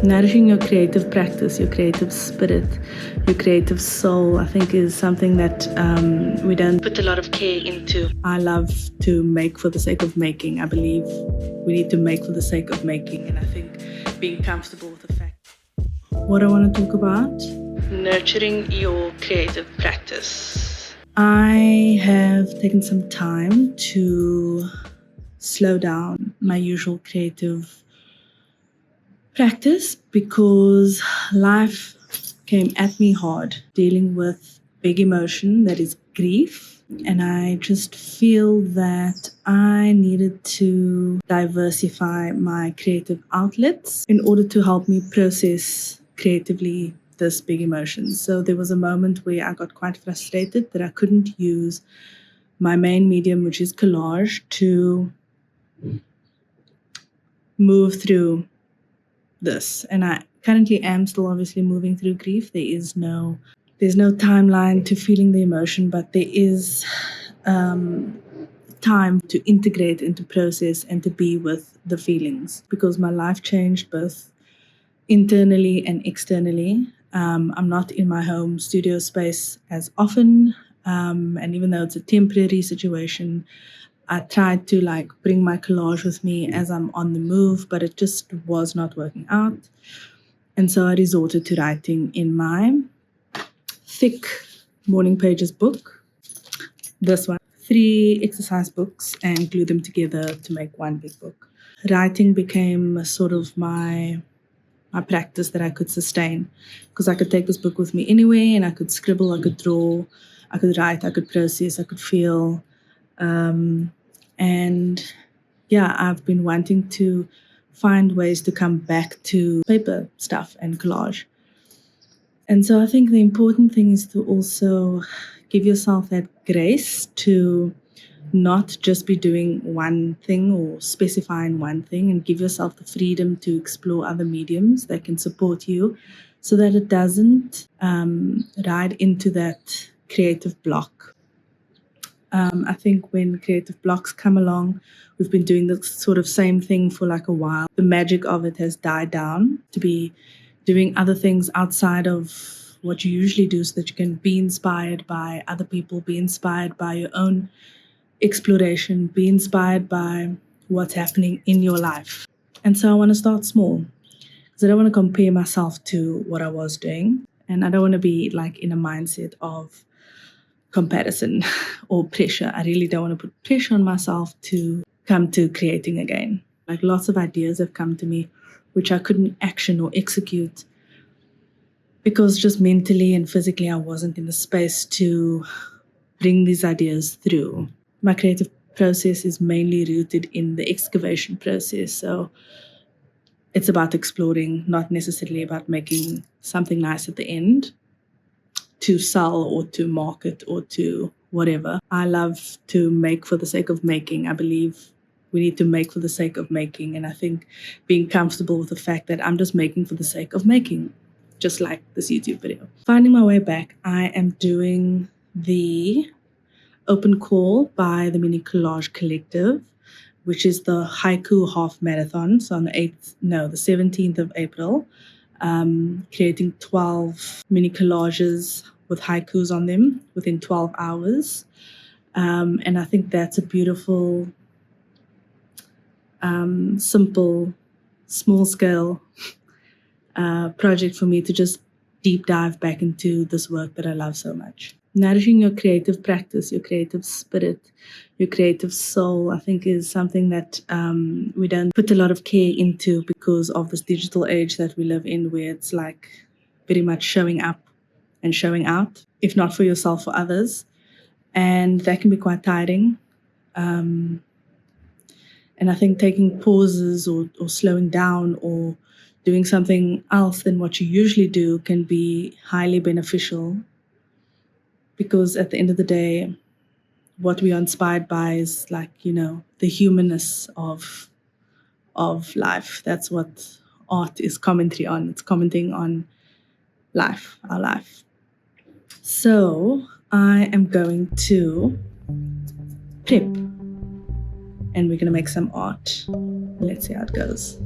Nourishing your creative practice, your creative spirit, your creative soul, I think is something that we don't put a lot of care into. I love to make for the sake of making. I believe we need to make for the sake of making. And I think being comfortable with the fact. What I want to talk about? Nurturing your creative practice. I have taken some time to slow down my usual creative practice because life came at me hard, dealing with big emotion that is grief. And I just feel that I needed to diversify my creative outlets in order to help me process creatively this big emotion. So there was a moment where I got quite frustrated that I couldn't use my main medium, which is collage, to move through this. And I currently am still obviously moving through grief. There's no timeline to feeling the emotion, but there is time to integrate and to process and to be with the feelings, because my life changed both internally and externally. I'm not in my home studio space as often, and even though it's a temporary situation, I tried to bring my collage with me as I'm on the move, but it just was not working out. And so I resorted to writing in my thick morning pages book. This one, 3 exercise books, and glue them together to make one big book. Writing became sort of my practice that I could sustain, because I could take this book with me anywhere and I could scribble, I could draw, I could write, I could process, I could feel. And yeah, I've been wanting to find ways to come back to paper stuff and collage. And so I think the important thing is to also give yourself that grace to not just be doing one thing or specifying one thing, and give yourself the freedom to explore other mediums that can support you so that it doesn't ride into that creative block. I think when creative blocks come along, we've been doing the sort of same thing for like a while. The magic of it has died down to be doing other things outside of what you usually do, so that you can be inspired by other people, be inspired by your own exploration, be inspired by what's happening in your life. And so I want to start small, because I don't want to compare myself to what I was doing. And I don't want to be like in a mindset of comparison or pressure. I really don't want to put pressure on myself to come to creating again. Like, lots of ideas have come to me which I couldn't action or execute because just mentally and physically I wasn't in the space to bring these ideas through. My creative process is mainly rooted in the excavation process. So it's about exploring, not necessarily about making something nice at the end to sell or to market or to whatever. I love to make for the sake of making. I believe we need to make for the sake of making. And I think being comfortable with the fact that I'm just making for the sake of making, just like this YouTube video. Finding my way back, I am doing the open call by the Mini Collage Collective, which is the Haiku Half Marathon. So on the 17th of April, creating 12 mini collages with haikus on them within 12 hours. And I think that's a beautiful, simple, small-scale project for me to just deep dive back into this work that I love so much. Nourishing your creative practice, your creative spirit, your creative soul, I think is something that we don't put a lot of care into because of this digital age that we live in, where it's like very much showing up and showing out, if not for yourself, for others. And that can be quite tiring. And I think taking pauses or slowing down or doing something else than what you usually do can be highly beneficial. Because at the end of the day, what we are inspired by is the humanness of life. That's what art is commentary on. It's commenting on life, our life. So I am going to prep and we're going to make some art. Let's see how it goes.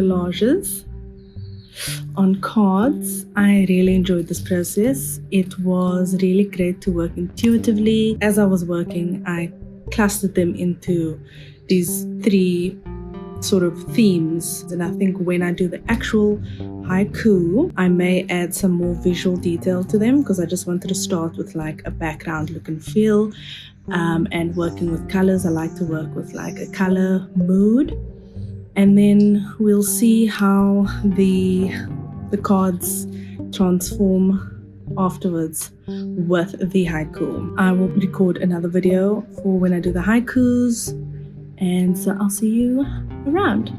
collages on cards. I really enjoyed this process. It was really great to work intuitively. As I was working, I clustered them into these 3 sort of themes, and I think when I do the actual haiku, I may add some more visual detail to them, because I just wanted to start with like a background look and feel, and working with colors. I like to work with like a color mood, and then we'll see how the cards transform afterwards with the haiku. I will record another video for when I do the haikus, and so I'll see you around.